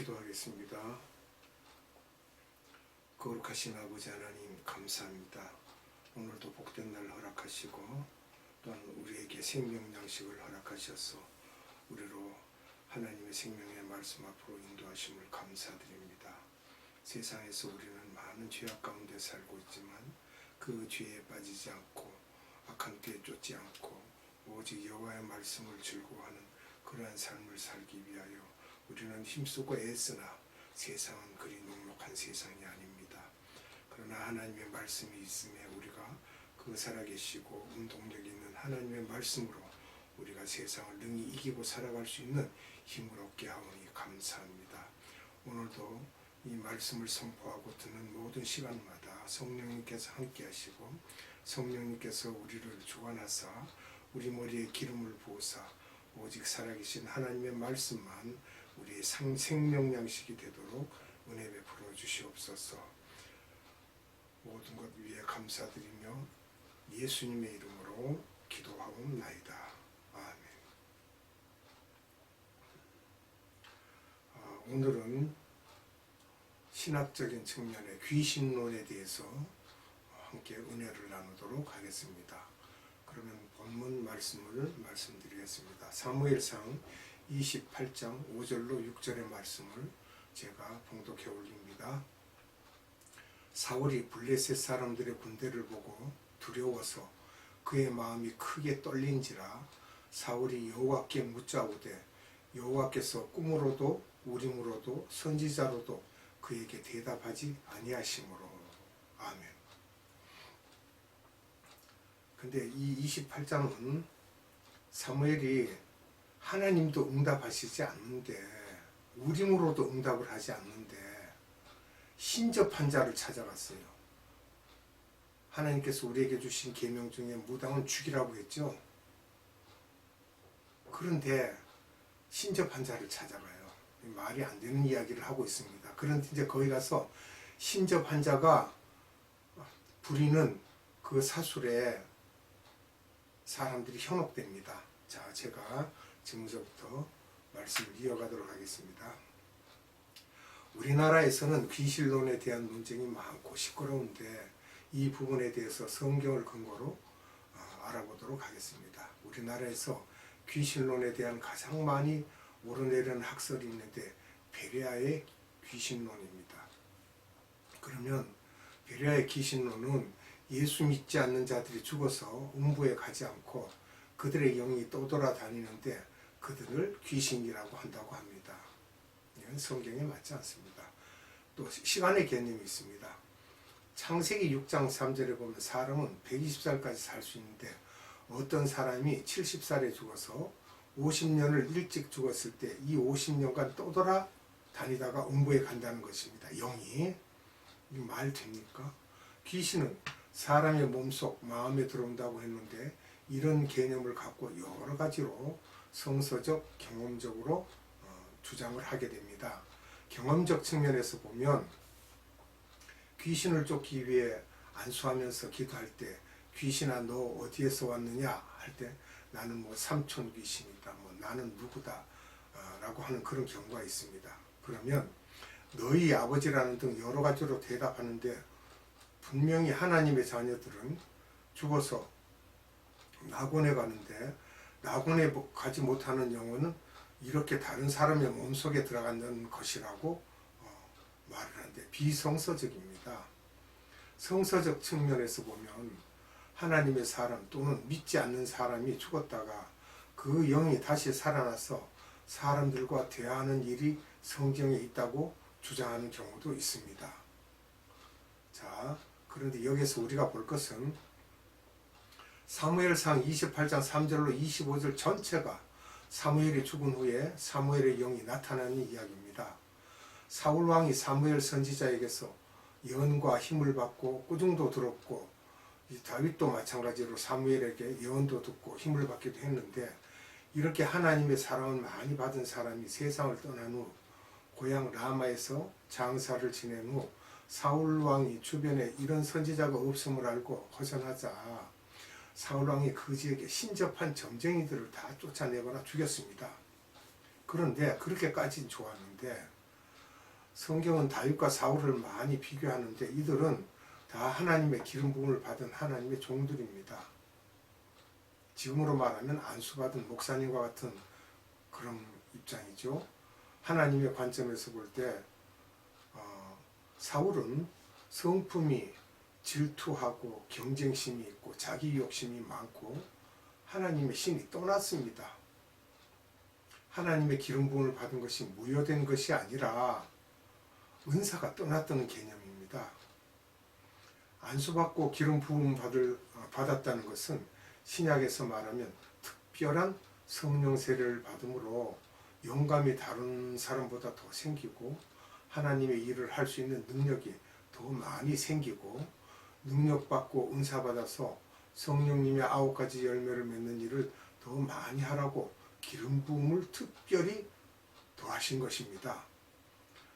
기도하겠습니다. 거룩하신 아버지 하나님 감사합니다. 오늘도 복된 날 허락하시고 또한 우리에게 생명 양식을 허락하셔서 우리로 하나님의 생명의 말씀 앞으로 인도하심을 감사드립니다. 세상에서 우리는 많은 죄악 가운데 살고 있지만 그 죄에 빠지지 않고 악한 때에 쫓지 않고 오직 여호와의 말씀을 즐거워하는 그러한 삶을 살기 위하여 우리는 힘쓰고 애쓰나 세상은 그리 녹록한 세상이 아닙니다. 그러나 하나님의 말씀이 있음에 우리가 그 살아계시고 운동력 있는 하나님의 말씀으로 우리가 세상을 능히 이기고 살아갈 수 있는 힘을 얻게 하오니 감사합니다. 오늘도 이 말씀을 선포하고 듣는 모든 시간마다 성령님께서 함께 하시고 성령님께서 우리를 주관하사 우리 머리에 기름을 부으사 오직 살아계신 하나님의 말씀만 우리의 생명 양식이 되도록 은혜 베풀어 주시옵소서. 모든 것 위에 감사드리며 예수님의 이름으로 기도하옵나이다. 아멘. 오늘은 신학적인 측면의 귀신론에 대해서 함께 은혜를 나누도록 하겠습니다. 그러면 본문 말씀을 말씀드리겠습니다. 사무엘상 28장 5절로 6절의 말씀을 제가 봉독해 올립니다. 사울이 블레셋 사람들의 군대를 보고 두려워서 그의 마음이 크게 떨린지라 사울이 여호와께 묻자오되 여호와께서 꿈으로도 우림으로도 선지자로도 그에게 대답하지 아니하시므로. 아멘. 근데 이 28장은 사무엘이 하나님도 응답하시지 않는데 우림으로도 응답을 하지 않는데 신접한 자를 찾아갔어요. 하나님께서 우리에게 주신 계명 중에 무당은 죽이라고 했죠. 그런데 신접한 자를 찾아가요. 말이 안 되는 이야기를 하고 있습니다. 그런데 이제 거기 가서 신접한 자가 부리는 그 사술에 사람들이 현혹됩니다. 자, 제가 지금부터 말씀을 이어가도록 하겠습니다. 우리나라에서는 귀신론에 대한 논쟁이 많고 시끄러운데 이 부분에 대해서 성경을 근거로 알아보도록 하겠습니다. 우리나라에서 귀신론에 대한 가장 많이 오르내리는 학설이 있는데 베레아의 귀신론입니다. 그러면 베레아의 귀신론은 예수 믿지 않는 자들이 죽어서 음부에 가지 않고 그들의 영이 떠돌아다니는데 그들을 귀신이라고 한다고 합니다. 이건 성경에 맞지 않습니다. 또 시간의 개념이 있습니다. 창세기 6장 3절에 보면 사람은 120살까지 살 수 있는데 어떤 사람이 70살에 죽어서 50년을 일찍 죽었을 때 이 50년간 떠돌아다니다가 음부에 간다는 것입니다. 영이. 이 말 됩니까? 귀신은 사람의 몸속 마음에 들어온다고 했는데 이런 개념을 갖고 여러 가지로 성서적 경험적으로 주장을 하게 됩니다. 경험적 측면에서 보면 귀신을 쫓기 위해 안수하면서 기도할 때 귀신아 너 어디에서 왔느냐 할 때 나는 뭐 삼촌 귀신이다 뭐 나는 누구다 라고 하는 그런 경우가 있습니다. 그러면 너희 아버지라는 등 여러 가지로 대답하는데 분명히 하나님의 자녀들은 죽어서 낙원에 가는데 낙원에 가지 못하는 영혼은 이렇게 다른 사람의 몸속에 들어간다는 것이라고 말을 하는데 비성서적입니다. 성서적 측면에서 보면 하나님의 사람 또는 믿지 않는 사람이 죽었다가 그 영이 다시 살아나서 사람들과 대화하는 일이 성경에 있다고 주장하는 경우도 있습니다. 자, 그런데 여기서 우리가 볼 것은 사무엘상 28장 3절로 25절 전체가 사무엘이 죽은 후에 사무엘의 영이 나타나는 이야기입니다. 사울왕이 사무엘 선지자에게서 예언과 힘을 받고 꾸중도 들었고 다윗도 마찬가지로 사무엘에게 예언도 듣고 힘을 받기도 했는데 이렇게 하나님의 사랑을 많이 받은 사람이 세상을 떠난 후 고향 라마에서 장사를 지낸 후 사울왕이 주변에 이런 선지자가 없음을 알고 허전하자 사울왕이 그 지역에 신접한 점쟁이들을 다 쫓아내거나 죽였습니다. 그런데 그렇게까지는 좋았는데 성경은 다윗과 사울을 많이 비교하는데 이들은 다 하나님의 기름 부음을 받은 하나님의 종들입니다. 지금으로 말하면 안수받은 목사님과 같은 그런 입장이죠. 하나님의 관점에서 볼 때 사울은 성품이 질투하고 경쟁심이 있고 자기 욕심이 많고 하나님의 신이 떠났습니다. 하나님의 기름 부음을 받은 것이 무효된 것이 아니라 은사가 떠났다는 개념입니다. 안수받고 기름 부음 받았다는 것은 신약에서 말하면 특별한 성령 세례를 받음으로 영감이 다른 사람보다 더 생기고 하나님의 일을 할 수 있는 능력이 더 많이 생기고 능력받고 은사받아서 성령님의 9가지 열매를 맺는 일을 더 많이 하라고 기름 부음을 특별히 더하신 것입니다.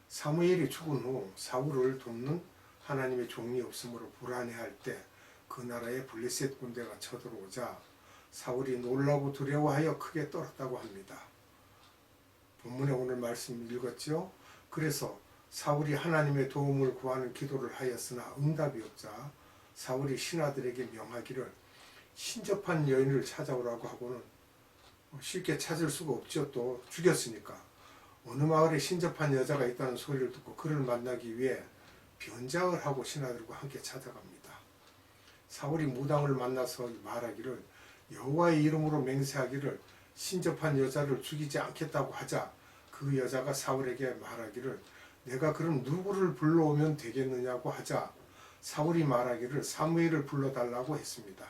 사무엘이 죽은 후 사울을 돕는 하나님의 종이 없으므로 불안해할 때 그 나라에 블레셋 군대가 쳐들어오자 사울이 놀라고 두려워하여 크게 떨었다고 합니다. 본문에 오늘 말씀 읽었죠? 그래서 사울이 하나님의 도움을 구하는 기도를 하였으나 응답이 없자 사울이 신하들에게 명하기를 신접한 여인을 찾아오라고 하고는 쉽게 찾을 수가 없죠. 또 죽였으니까. 어느 마을에 신접한 여자가 있다는 소리를 듣고 그를 만나기 위해 변장을 하고 신하들과 함께 찾아갑니다. 사울이 무당을 만나서 말하기를 여호와의 이름으로 맹세하기를 신접한 여자를 죽이지 않겠다고 하자 그 여자가 사울에게 말하기를 내가 그럼 누구를 불러오면 되겠느냐고 하자 사울이 말하기를 사무엘을 불러달라고 했습니다.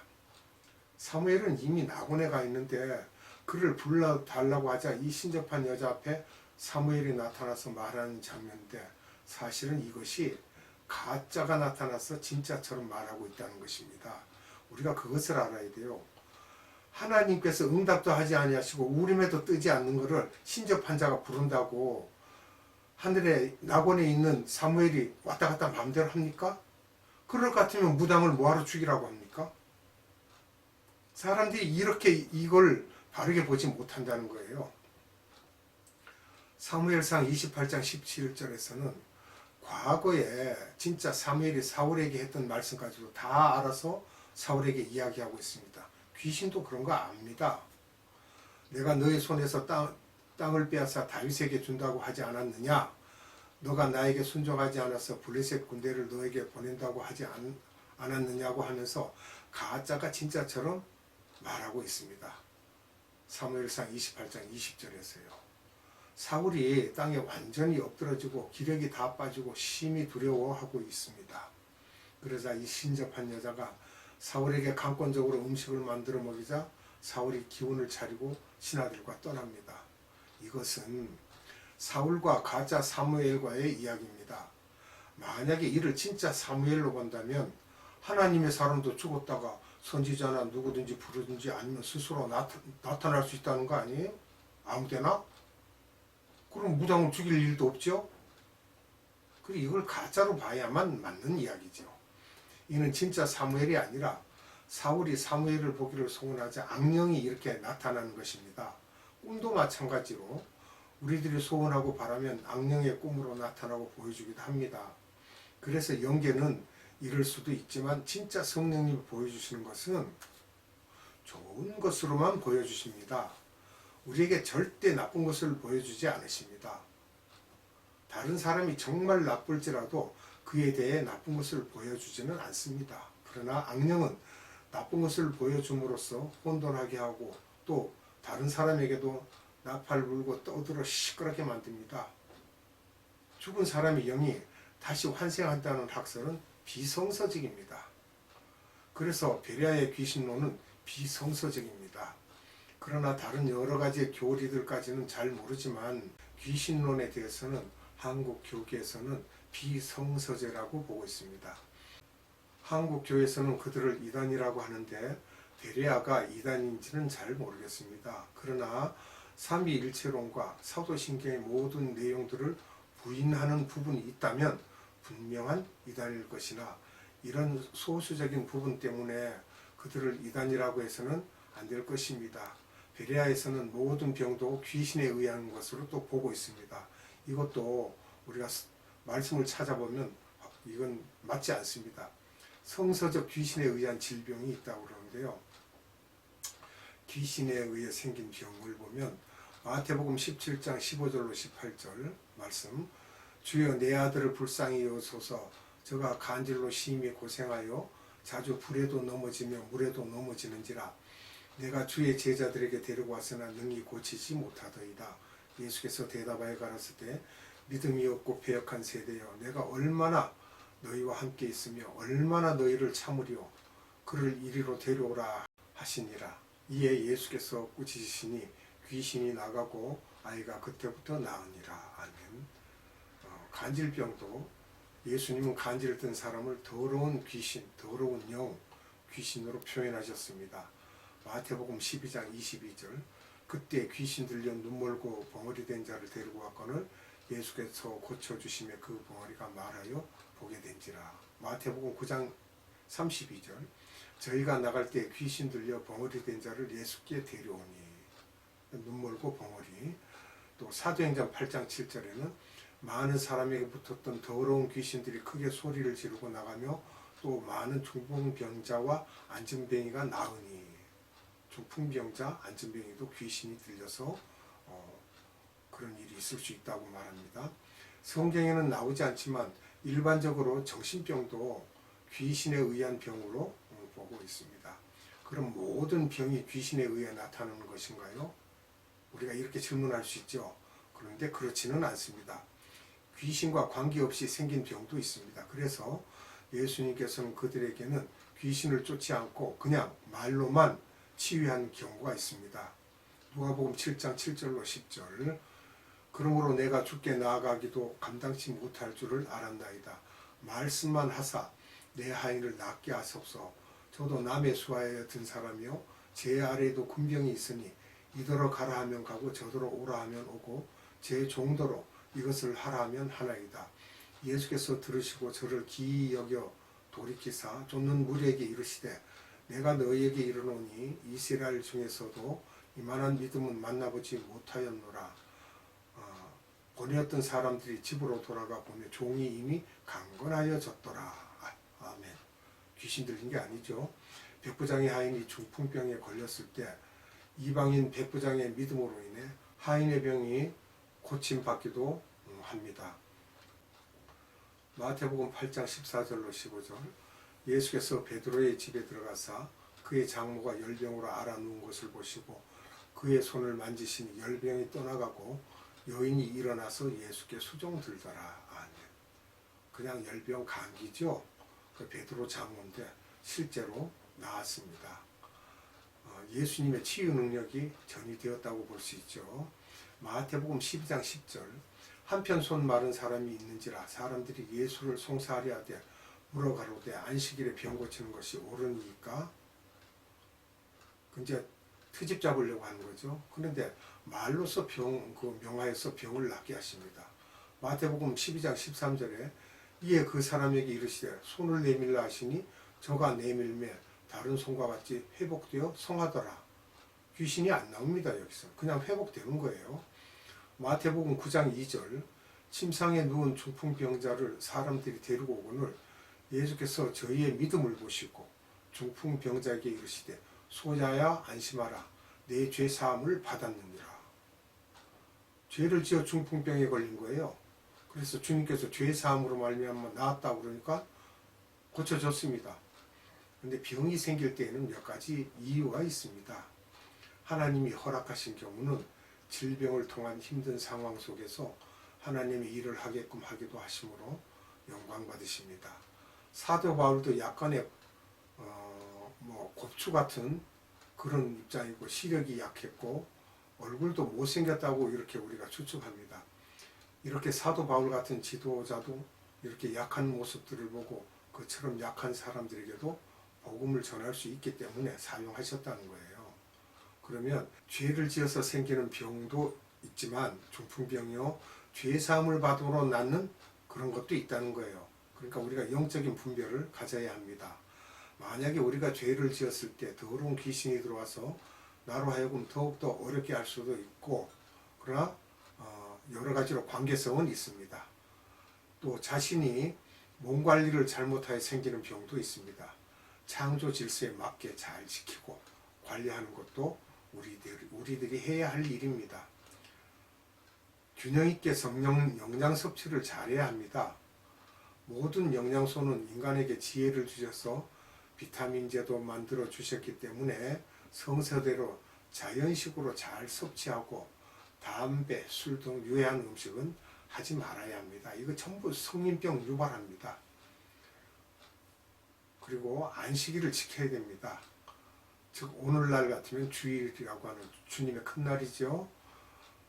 사무엘은 이미 낙원에 가 있는데 그를 불러달라고 하자 이 신접한 여자 앞에 사무엘이 나타나서 말하는 장면인데 사실은 이것이 가짜가 나타나서 진짜처럼 말하고 있다는 것입니다. 우리가 그것을 알아야 돼요. 하나님께서 응답도 하지 아니하시고 우림에도 뜨지 않는 것을 신접한 자가 부른다고 하늘에 낙원에 있는 사무엘이 왔다 갔다 마음대로 합니까? 그럴 것 같으면 무당을 뭐하러 죽이라고 합니까? 사람들이 이렇게 이걸 바르게 보지 못한다는 거예요. 사무엘상 28장 17절에서는 과거에 진짜 사무엘이 사울에게 했던 말씀까지도 다 알아서 사울에게 이야기하고 있습니다. 귀신도 그런 거 압니다. 내가 너의 손에서 땅을 빼앗아 다윗에게 준다고 하지 않았느냐? 너가 나에게 순종하지 않아서 블레셋 군대를 너에게 보낸다고 하지 않았느냐고 하면서 가짜가 진짜처럼 말하고 있습니다. 사무엘상 28장 20절에서요. 사울이 땅에 완전히 엎드러지고 기력이 다 빠지고 심히 두려워하고 있습니다. 그러자 이 신접한 여자가 사울에게 강권적으로 음식을 만들어 먹이자 사울이 기운을 차리고 신하들과 떠납니다. 이것은 사울과 가짜 사무엘과의 이야기입니다. 만약에 이를 진짜 사무엘로 본다면 하나님의 사람도 죽었다가 선지자나 누구든지 부르든지 아니면 스스로 나타날 수 있다는 거 아니에요? 아무데나? 그럼 무당을 죽일 일도 없죠? 그리고 이걸 가짜로 봐야만 맞는 이야기죠. 이는 진짜 사무엘이 아니라 사울이 사무엘을 보기를 소원하자 악령이 이렇게 나타나는 것입니다. 꿈도 마찬가지로 우리들이 소원하고 바라면 악령의 꿈으로 나타나고 보여주기도 합니다. 그래서 영계는 이럴 수도 있지만 진짜 성령님이 보여주시는 것은 좋은 것으로만 보여주십니다. 우리에게 절대 나쁜 것을 보여주지 않으십니다. 다른 사람이 정말 나쁠지라도 그에 대해 나쁜 것을 보여주지는 않습니다. 그러나 악령은 나쁜 것을 보여줌으로써 혼돈하게 하고 또 다른 사람에게도 나팔 불고 떠들어 시끄럽게 만듭니다. 죽은 사람의 영이 다시 환생한다는 학설은 비성서적입니다. 그래서 베레아의 귀신론은 비성서적입니다. 그러나 다른 여러 가지 교리들까지는 잘 모르지만 귀신론에 대해서는 한국 교계에서는 비성서제라고 보고 있습니다. 한국 교회에서는 그들을 이단이라고 하는데 베레아가 이단인지는 잘 모르겠습니다. 그러나 삼위일체론과 사도신경의 모든 내용들을 부인하는 부분이 있다면 분명한 이단일 것이나 이런 소수적인 부분 때문에 그들을 이단이라고 해서는 안 될 것입니다. 베레아에서는 모든 병도 귀신에 의한 것으로 또 보고 있습니다. 이것도 우리가 말씀을 찾아보면 이건 맞지 않습니다. 성서적 귀신에 의한 질병이 있다고 그러는데요. 귀신에 의해 생긴 병을 보면 마태복음 17장 15절로 18절 말씀, 주여 내 아들을 불쌍히 여소서, 저가 간질로 심히 고생하여 자주 불에도 넘어지며 물에도 넘어지는지라. 내가 주의 제자들에게 데리고 왔으나 능히 고치지 못하더이다. 예수께서 대답하여 가라사대 믿음이 없고 배역한 세대여, 내가 얼마나 너희와 함께 있으며 얼마나 너희를 참으리오. 그를 이리로 데려오라 하시니라. 이에 예수께서 꾸짖으시니 귀신이 나가고 아이가 그때부터 나으니라. 아멘. 간질병도 예수님은 간질을 든 사람을 더러운 귀신, 더러운 영, 귀신으로 표현하셨습니다. 마태복음 12장 22절, 그때 귀신 들려 눈멀고 벙어리 된 자를 데리고 왔거늘 예수께서 고쳐주심에 그 벙어리가 말하여 보게 된지라. 마태복음 9장 32절, 저희가 나갈 때 귀신 들려 벙어리 된 자를 예수께 데려오니. 눈멀고 벙어리. 또 사도행전 8장 7절에는 많은 사람에게 붙었던 더러운 귀신들이 크게 소리를 지르고 나가며 또 많은 중풍병자와 안진뱅이가 나으니. 중풍병자, 안진뱅이도 귀신이 들려서 그런 일이 있을 수 있다고 말합니다. 성경에는 나오지 않지만 일반적으로 정신병도 귀신에 의한 병으로 보고 있습니다. 그럼 모든 병이 귀신에 의해 나타나는 것인가요? 우리가 이렇게 질문할 수 있죠. 그런데 그렇지는 않습니다. 귀신과 관계없이 생긴 병도 있습니다. 그래서 예수님께서는 그들에게는 귀신을 쫓지 않고 그냥 말로만 치유한 경우가 있습니다. 누가복음 7장 7절로 10절, 그러므로 내가 주께 나아가기도 감당치 못할 줄을 알았나이다. 말씀만 하사 내 하인을 낫게 하소서. 저도 남의 수하에 든 사람이요 제 아래에도 군병이 있으니 이더러 가라 하면 가고 저더러 오라 하면 오고 제 종도로 이것을 하라 하면 하나이다. 예수께서 들으시고 저를 기이 여겨 돌이키사 쫓는 무리에게 이르시되 내가 너희에게 이르노니 이스라엘 중에서도 이만한 믿음은 만나보지 못하였노라. 보내었던 사람들이 집으로 돌아가 보며 종이 이미 강건하여졌더라. 아멘. 귀신 들린 게 아니죠. 백부장의 하인이 중풍병에 걸렸을 때 이방인 백부장의 믿음으로 인해 하인의 병이 고침받기도 합니다. 마태복음 8장 14절로 15절, 예수께서 베드로의 집에 들어가사 그의 장모가 열병으로 앓아누운 것을 보시고 그의 손을 만지시니 열병이 떠나가고 여인이 일어나서 예수께 수종 들더라. 아멘. 그냥 열병 감기죠. 그 베드로 장모인데 실제로 나았습니다. 예수님의 치유 능력이 전이되었다고 볼 수 있죠. 마태복음 12장 10절, 한편 손 마른 사람이 있는지라 사람들이 예수를 송사하려 하되 물어가로되 안식일에 병 고치는 것이 옳으니까. 이제 트집 잡으려고 하는 거죠. 그런데 말로서 명하여서 병을 낫게 하십니다. 마태복음 12장 13절에 이에 그 사람에게 이르시되 손을 내밀라 하시니 저가 내밀매 다른 손과 같이 회복되어 성하더라. 귀신이 안 나옵니다. 여기서 그냥 회복되는 거예요. 마태복음 9장 2절, 침상에 누운 중풍병자를 사람들이 데리고 오거늘 예수께서 저희의 믿음을 보시고 중풍병자에게 이르시되 소자야 안심하라, 내 죄 사함을 받았느니라. 죄를 지어 중풍병에 걸린 거예요. 그래서 주님께서 죄 사함으로 말미암아 나았다고 그러니까 고쳐졌습니다. 그런데 병이 생길 때에는 몇 가지 이유가 있습니다. 하나님이 허락하신 경우는 질병을 통한 힘든 상황 속에서 하나님의 일을 하게끔 하기도 하심으로 영광 받으십니다. 사도 바울도 약간의 곱추 같은 그런 입장이고 시력이 약했고 얼굴도 못생겼다고 이렇게 우리가 추측합니다. 이렇게 사도 바울 같은 지도자도 이렇게 약한 모습들을 보고 그처럼 약한 사람들에게도 복음을 전할 수 있기 때문에 사용하셨다는 거예요. 그러면 죄를 지어서 생기는 병도 있지만 중풍병이요 죄 사함을 받으러 낫는 그런 것도 있다는 거예요. 그러니까 우리가 영적인 분별을 가져야 합니다. 만약에 우리가 죄를 지었을 때 더러운 귀신이 들어와서 나로 하여금 더욱더 어렵게 할 수도 있고, 그러나 여러 가지로 관계성은 있습니다. 또 자신이 몸 관리를 잘못하여 생기는 병도 있습니다. 창조 질서에 맞게 잘 지키고 관리하는 것도 우리들이 해야 할 일입니다. 균형 있게 영양 섭취를 잘해야 합니다. 모든 영양소는 인간에게 지혜를 주셔서 비타민제도 만들어 주셨기 때문에 성서대로 자연식으로 잘 섭취하고 담배, 술 등 유해한 음식은 하지 말아야 합니다. 이거 전부 성인병 유발합니다. 그리고 안식일을 지켜야 됩니다. 즉 오늘날 같으면 주일이라고 하는 주님의 큰 날이죠.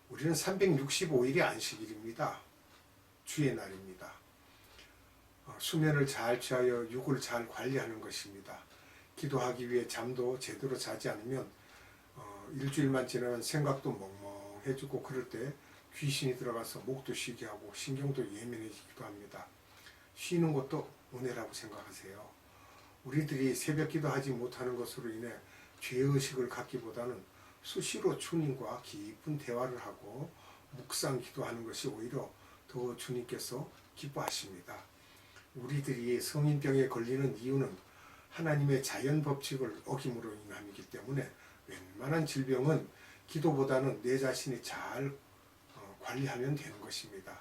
우리는 365일이 안식일입니다. 주의 날입니다. 수면을 잘 취하여 육을 잘 관리하는 것입니다. 기도하기 위해 잠도 제대로 자지 않으면 일주일만 지나면 생각도 멍멍해지고 그럴 때 귀신이 들어가서 목도 쉬게 하고 신경도 예민해지기도 합니다. 쉬는 것도 은혜라고 생각하세요. 우리들이 새벽 기도하지 못하는 것으로 인해 죄의식을 갖기보다는 수시로 주님과 깊은 대화를 하고 묵상 기도하는 것이 오히려 더 주님께서 기뻐하십니다. 우리들이 성인병에 걸리는 이유는 하나님의 자연 법칙을 어김으로 인함이기 때문에 웬만한 질병은 기도보다는 내 자신이 잘 관리하면 되는 것입니다.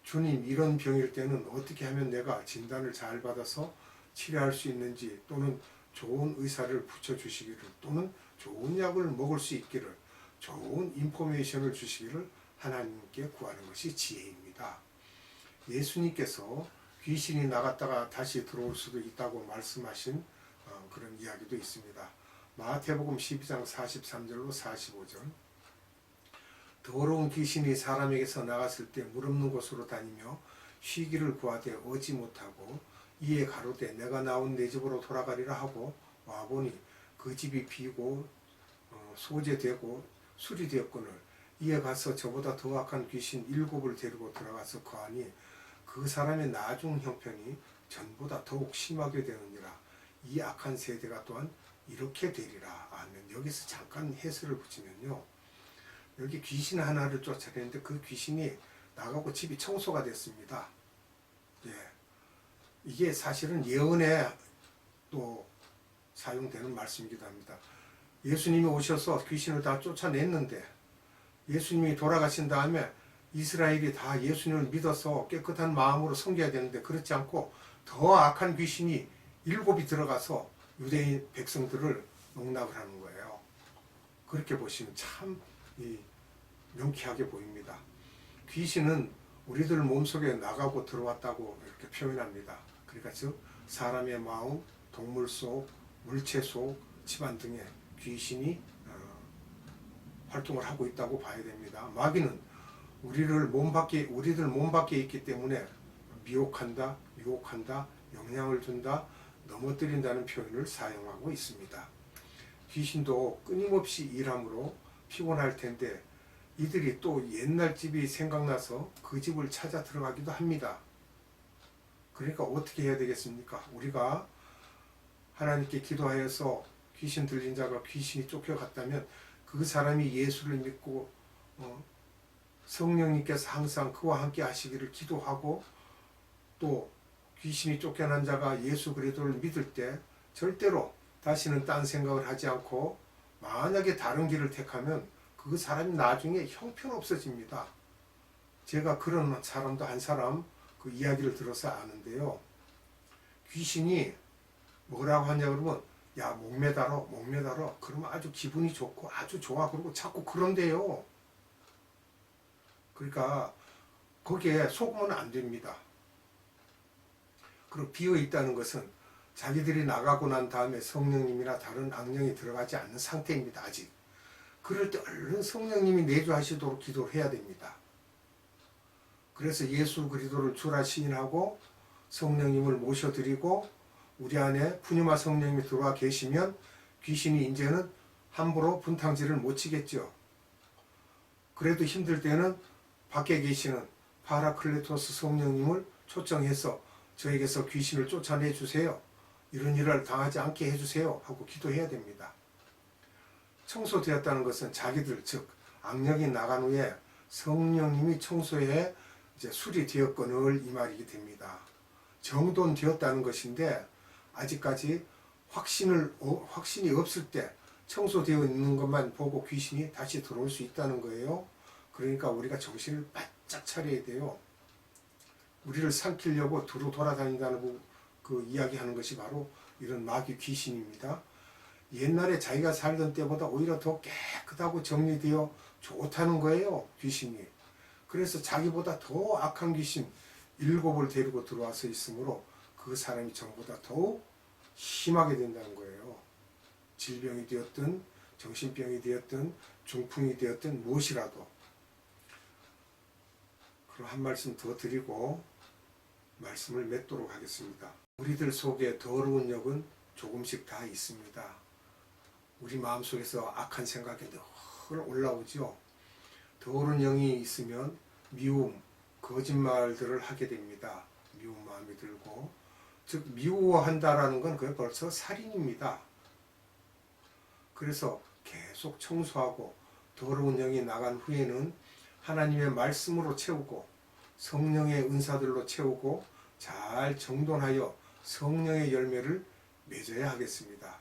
주님, 이런 병일 때는 어떻게 하면 내가 진단을 잘 받아서 치료할 수 있는지, 또는 좋은 의사를 붙여주시기를, 또는 좋은 약을 먹을 수 있기를, 좋은 인포메이션을 주시기를 하나님께 구하는 것이 지혜입니다. 예수님께서 귀신이 나갔다가 다시 들어올 수도 있다고 말씀하신 그런 이야기도 있습니다. 마태복음 12장 43절로 45절. 더러운 귀신이 사람에게서 나갔을 때 물 없는 곳으로 다니며 쉬기를 구하되 오지 못하고 이에 가로되 내가 나온 내 집으로 돌아가리라 하고 와보니 그 집이 비고 소재되고 수리되었거늘 이에 가서 저보다 더 악한 귀신 7을 데리고 들어가서 거하니 그 사람의 나중 형편이 전보다 더욱 심하게 되느니라. 이 악한 세대가 또한 이렇게 되리라. 아멘. 여기서 잠깐 해설을 붙이면요, 여기 귀신 하나를 쫓아내는데 그 귀신이 나가고 집이 청소가 됐습니다. 예. 이게 사실은 예언에 또 사용되는 말씀이기도 합니다. 예수님이 오셔서 귀신을 다 쫓아냈는데 예수님이 돌아가신 다음에 이스라엘이 다 예수님을 믿어서 깨끗한 마음으로 섬겨야 되는데 그렇지 않고 더 악한 귀신이 7이 들어가서 유대인 백성들을 농락을 하는 거예요. 그렇게 보시면 참 명쾌하게 보입니다. 귀신은 우리들 몸속에 나가고 들어왔다고 이렇게 표현합니다. 그러니까 즉 사람의 마음, 동물 속, 물체 속, 집안 등에 귀신이 활동을 하고 있다고 봐야 됩니다. 마귀는 우리들 몸 밖에 있기 때문에 미혹한다, 유혹한다, 영향을 준다, 넘어뜨린다는 표현을 사용하고 있습니다. 귀신도 끊임없이 일함으로 피곤할 텐데 이들이 또 옛날 집이 생각나서 그 집을 찾아 들어가기도 합니다. 그러니까 어떻게 해야 되겠습니까? 우리가 하나님께 기도하여서 귀신 들린 자가 귀신이 쫓겨갔다면 그 사람이 예수를 믿고 성령님께서 항상 그와 함께 하시기를 기도하고, 또 귀신이 쫓겨난 자가 예수 그리스도를 믿을 때 절대로 다시는 딴 생각을 하지 않고 만약에 다른 길을 택하면 그 사람이 나중에 형편없어집니다. 제가 그런 사람도 한 사람 그 이야기를 들어서 아는데요. 귀신이 뭐라고 하냐 그러면 야 목매달어 그러면 아주 기분이 좋고 아주 좋아. 그러고 자꾸 그런데요. 그러니까 거기에 속으면 안 됩니다. 그리고 비어 있다는 것은 자기들이 나가고 난 다음에 성령님이나 다른 악령이 들어가지 않는 상태입니다. 아직. 그럴 때 얼른 성령님이 내주하시도록 기도를 해야 됩니다. 그래서 예수 그리스도를 주라 시인하고 성령님을 모셔드리고 우리 안에 푸뉴마 성령님이 들어와 계시면 귀신이 이제는 함부로 분탕질을 못 치겠죠. 그래도 힘들 때는 밖에 계시는 파라클레토스 성령님을 초청해서 저에게서 귀신을 쫓아내 주세요. 이런 일을 당하지 않게 해주세요. 하고 기도해야 됩니다. 청소되었다는 것은 자기들 즉 악령이 나간 후에 성령님이 청소해 이제 수리되었거늘 이 말이 됩니다. 정돈되었다는 것인데 아직까지 확신이 없을 때 청소되어 있는 것만 보고 귀신이 다시 들어올 수 있다는 거예요. 그러니까 우리가 정신을 바짝 차려야 돼요. 우리를 삼키려고 두루 돌아다닌다는 그 이야기하는 것이 바로 이런 마귀 귀신입니다. 옛날에 자기가 살던 때보다 오히려 더 깨끗하고 정리되어 좋다는 거예요, 귀신이. 그래서 자기보다 더 악한 귀신 7을 데리고 들어와서 있으므로 그 사람이 전보다 더욱 심하게 된다는 거예요. 질병이 되었든 정신병이 되었든 중풍이 되었든 무엇이라도. 그럼 한 말씀 더 드리고 말씀을 맺도록 하겠습니다. 우리들 속에 더러운 영은 조금씩 다 있습니다. 우리 마음속에서 악한 생각이 늘 올라오죠. 더러운 영이 있으면 미움, 거짓말들을 하게 됩니다. 미운 마음이 들고, 즉 미워한다라는 건 그게 벌써 살인입니다. 그래서 계속 청소하고 더러운 영이 나간 후에는 하나님의 말씀으로 채우고 성령의 은사들로 채우고 잘 정돈하여 성령의 열매를 맺어야 하겠습니다.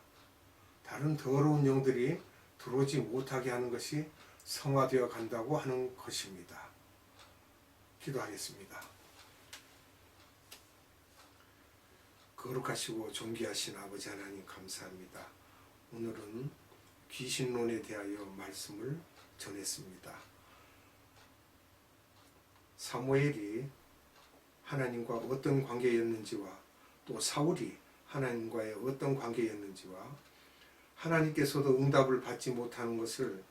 다른 더러운 영들이 들어오지 못하게 하는 것이 성화되어 간다고 하는 것입니다. 기도하겠습니다. 거룩하시고 존귀하신 아버지 하나님 감사합니다. 오늘은 귀신론에 대하여 말씀을 전했습니다. 사무엘이 하나님과 어떤 관계였는지와 또 사울이 하나님과의 어떤 관계였는지와 하나님께서도 응답을 받지 못하는 것을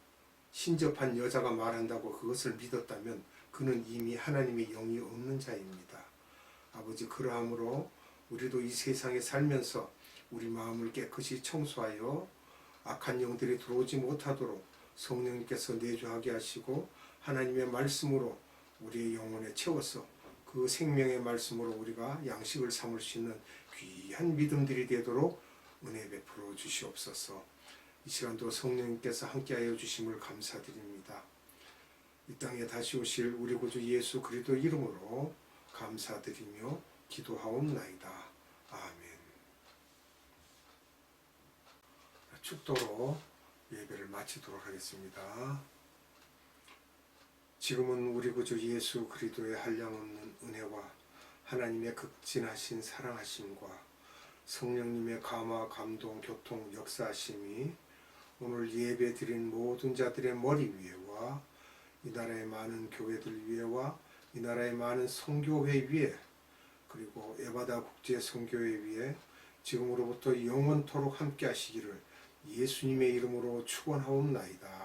신접한 여자가 말한다고 그것을 믿었다면 그는 이미 하나님의 영이 없는 자입니다. 아버지, 그러함으로 우리도 이 세상에 살면서 우리 마음을 깨끗이 청소하여 악한 영들이 들어오지 못하도록 성령님께서 내주하게 하시고 하나님의 말씀으로 우리의 영혼에 채워서 그 생명의 말씀으로 우리가 양식을 삼을 수 있는 귀한 믿음들이 되도록 은혜 베풀어 주시옵소서. 이 시간도 성령님께서 함께하여 주심을 감사드립니다. 이 땅에 다시 오실 우리 구주 예수 그리스도 이름으로 감사드리며 기도하옵나이다. 아멘. 축도로 예배를 마치도록 하겠습니다. 지금은 우리 구주 예수 그리스도의 한량없는 은혜와 하나님의 극진하신 사랑하심과 성령님의 감화, 감동, 교통, 역사하심이 오늘 예배 드린 모든 자들의 머리 위에와 이 나라의 많은 교회들 위에와 이 나라의 많은 선교회 위에 그리고 에바다 국제 선교회 위에 지금으로부터 영원토록 함께 하시기를 예수님의 이름으로 축원하옵나이다.